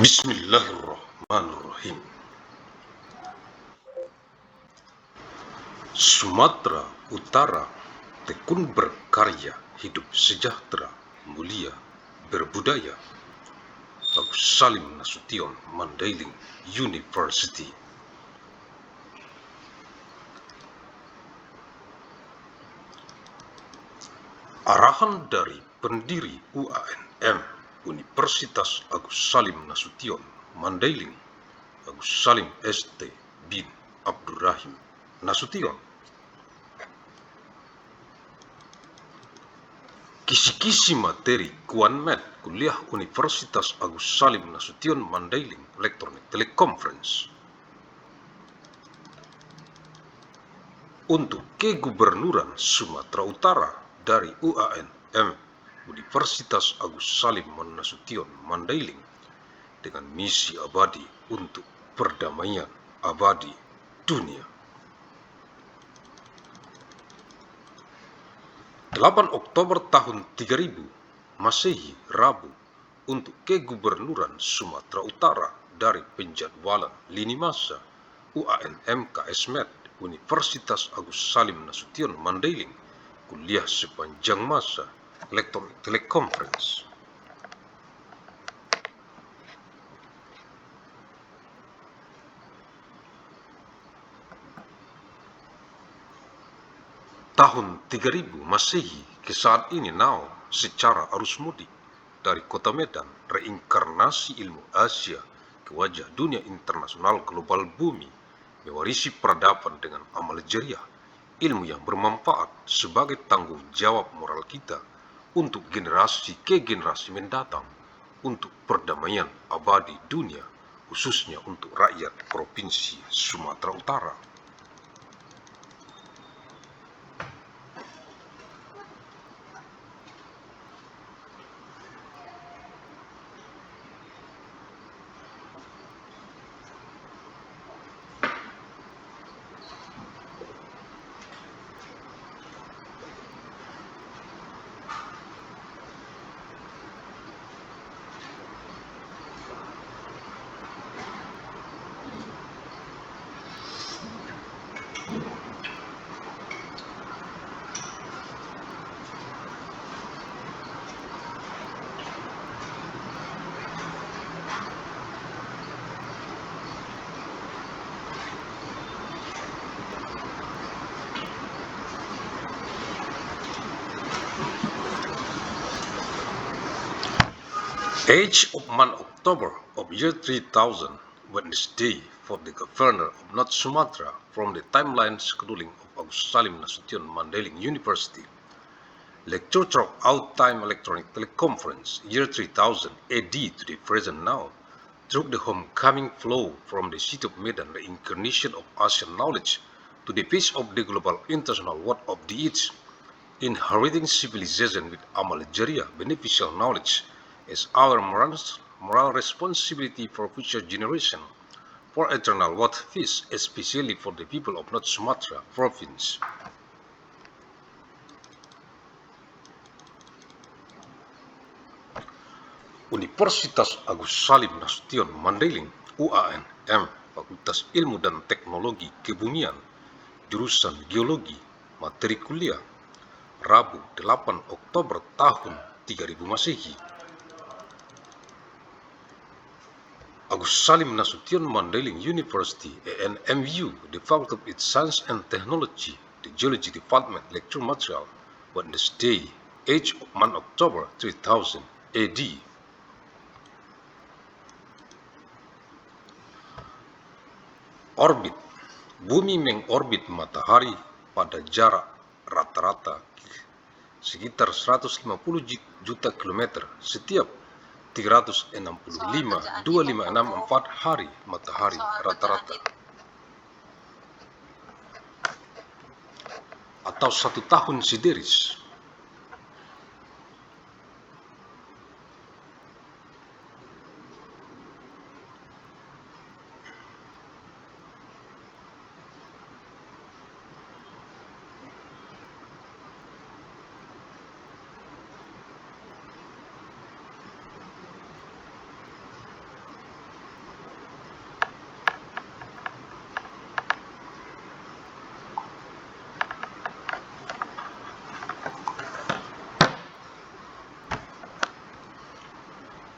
Bismillahirrahmanirrahim. Sumatera Utara tekun berkarya, hidup sejahtera, mulia, berbudaya. Agus Salim Nasution, Mandailing University. Arahan dari pendiri UANM Universitas Agus Salim Nasution, Mandailing, Agus Salim ST bin Abdurrahim Nasution. Kisi-kisi materi Kuanmed Kuliah Universitas Agus Salim Nasution, Mandailing, Electronic Teleconference. Untuk Kegubernuran Sumatera Utara dari UANM Universitas Agus Salim Nasution, Mandailing, dengan misi abadi untuk perdamaian abadi dunia. 8 Oktober tahun 3000 Masehi, Rabu, untuk Kegubernuran Sumatera Utara dari penjadwalan lini masa UANM KSmed Universitas Agus Salim Nasution, Mandailing, kuliah sepanjang masa Electronic Teleconference. Tahun 3000 Masehi ke saat ini now secara arus mudik dari kota Medan, reinkarnasi ilmu Asia ke wajah dunia internasional global bumi, mewarisi peradaban dengan amal jariah, ilmu yang bermanfaat sebagai tanggung jawab moral kita untuk generasi ke generasi mendatang, untuk perdamaian abadi dunia, khususnya untuk rakyat Provinsi Sumatera Utara. Age of month October of year 3000, Wednesday, for the Governor of North Sumatra from the timeline scheduling of Agus Salim Nasution, Mandailing University. Lecture throughout time Electronic Teleconference, year 3000 AD to the present now, through the homecoming flow from the city of Medan, the incarnation of Asian knowledge to the pitch of the global international world of the age, inheriting civilization with amal jariah, beneficial knowledge, as our moral responsibility for future generation, for eternal world peace, especially for the people of North Sumatra province. Universitas Agus Salim Nasution, Mandailing, UANM, Fakultas Ilmu dan Teknologi Kebumian, jurusan Geologi, materi kuliah, Rabu 8 Oktober tahun 3000 Masehi. Agus Salim Nasution, Mandailing University, ANMU, the Faculty of Science and Technology, the Geology Department, lecture material, Wednesday, age of month October 3000 AD. Orbit. Bumi mengorbit matahari pada jarak rata-rata sekitar 150 juta kilometer setiap 365,2564 hari matahari rata-rata, atau 1 tahun sideris.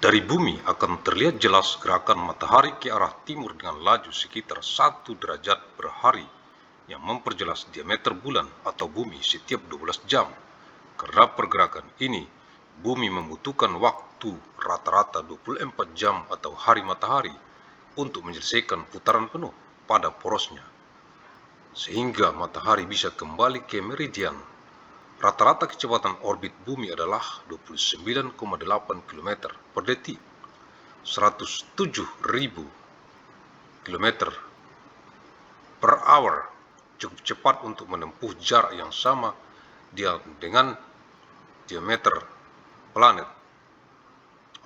Dari bumi akan terlihat jelas gerakan matahari ke arah timur dengan laju sekitar 1 derajat per hari yang memperjelas diameter bulan atau bumi setiap 12 jam. Karena pergerakan ini, bumi membutuhkan waktu rata-rata 24 jam atau hari matahari untuk menyelesaikan putaran penuh pada porosnya, sehingga matahari bisa kembali ke meridian. Rata-rata kecepatan orbit bumi adalah 29,8 km per detik, 107.000 km per hour, cukup cepat untuk menempuh jarak yang sama dengan diameter planet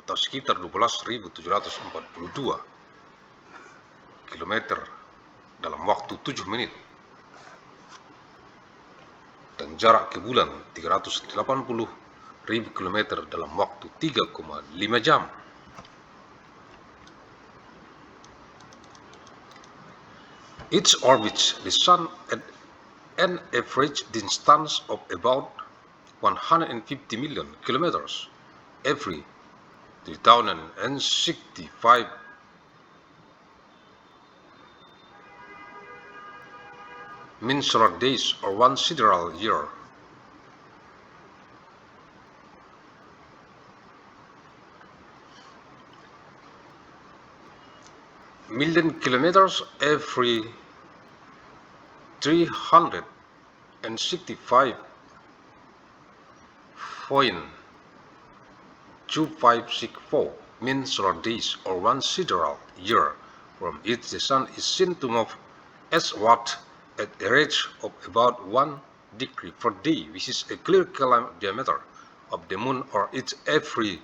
atau sekitar 12.742 km dalam waktu 7 menit, dan jarak ke bulan 380.000 km dalam waktu 3,5 jam. It orbits the Sun at an average distance of about 150 million kilometers every 3,065 solar days or 1 sidereal year. Million kilometers every 365.2564 solar days or 1 sidereal year from it the Sun is seen to move eastward at a rate of about 1 degree per day, which is a clear diameter of the Moon or its every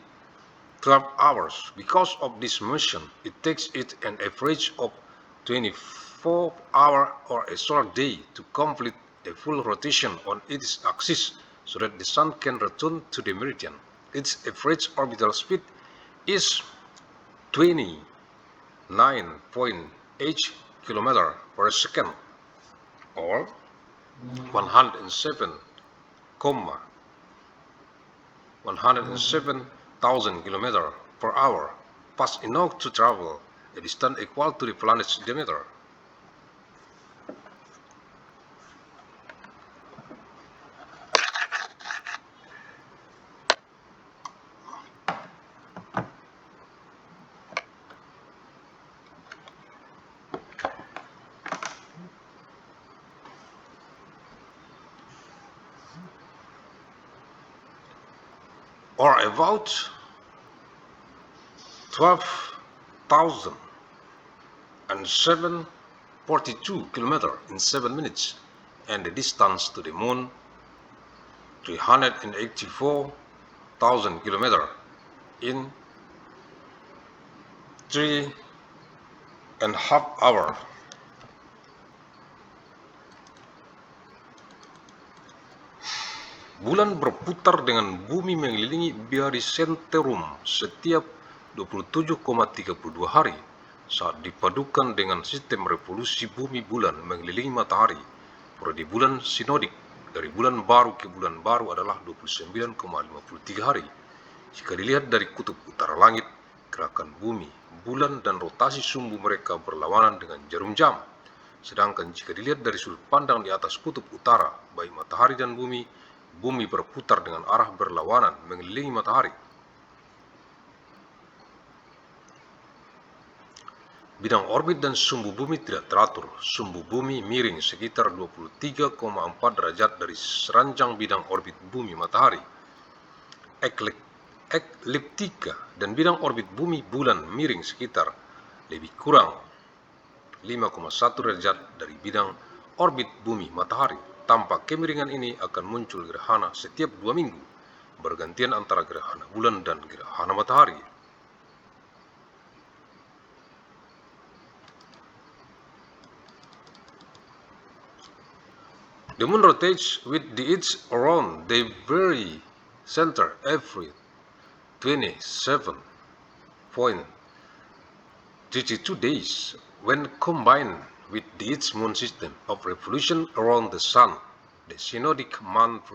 12 hours. Because of this motion, it takes it an average of 24 hours or a solar day to complete a full rotation on its axis so that the Sun can return to the meridian. Its average orbital speed is 29.8 km per second or 107,000 km per hour, fast enough to travel a distance equal to the planet's diameter. Or about 12,742 km in 7 minutes, and the distance to the Moon 384,000 km in 3.5 hours. Bulan berputar dengan bumi mengelilingi barycentrum setiap 27,32 hari saat dipadukan dengan sistem revolusi bumi bulan mengelilingi matahari. Periode bulan sinodik dari bulan baru ke bulan baru adalah 29,53 hari. Jika dilihat dari kutub utara langit, gerakan bumi, bulan, dan rotasi sumbu mereka berlawanan dengan jarum jam. Sedangkan jika dilihat dari sudut pandang di atas kutub utara, baik matahari dan bumi berputar dengan arah berlawanan mengelilingi matahari. Bidang orbit dan sumbu bumi tidak teratur. Sumbu bumi miring sekitar 23,4 derajat dari seranjang bidang orbit bumi matahari. Ekliptika dan bidang orbit bumi bulan miring sekitar lebih kurang 5,1 derajat dari bidang orbit bumi matahari. Tanpa kemiringan ini akan muncul gerhana setiap 2 minggu, bergantian antara gerhana bulan dan gerhana matahari. The Moon rotates with the its around the very center every 27.32 days. When combined with its moon system of revolution around the Sun, the synodic month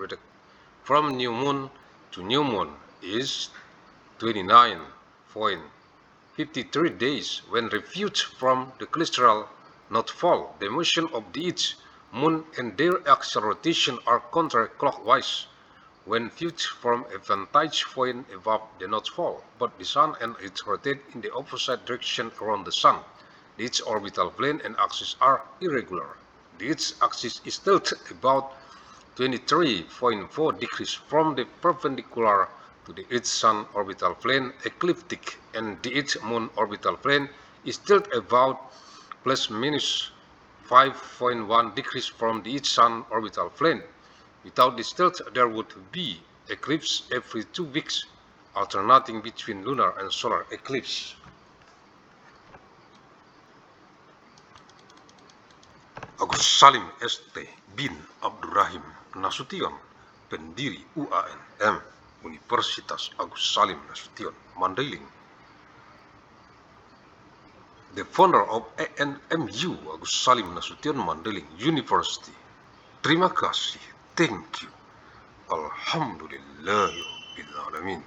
from new moon to new moon is 29.4 53 days when reviewed from the celestial nightfall, the motion of the earth, moon, and their axial rotation are counterclockwise when viewed from a vantage point above the nightfall. Both the sun and earth rotate in the opposite direction around the sun. The earth's orbital plane and axis are irregular. The earth's axis is tilted about 23.4 degrees from the perpendicular to the Earth-Sun orbital plane ecliptic, and the Earth-Moon orbital plane is tilted about plus minus 5.1 degrees from the Earth-Sun orbital plane. Without this tilt, there would be eclipse every 2 weeks, alternating between lunar and solar eclipse. Agus Salim St. bin Abdurrahim Nasution, pendiri UANM, Universitas Agus Salim Nasution, Mandailing. The founder of ANMU, Agus Salim Nasution Mandailing University. Terima kasih, thank you, alhamdulillahirabbil alamin.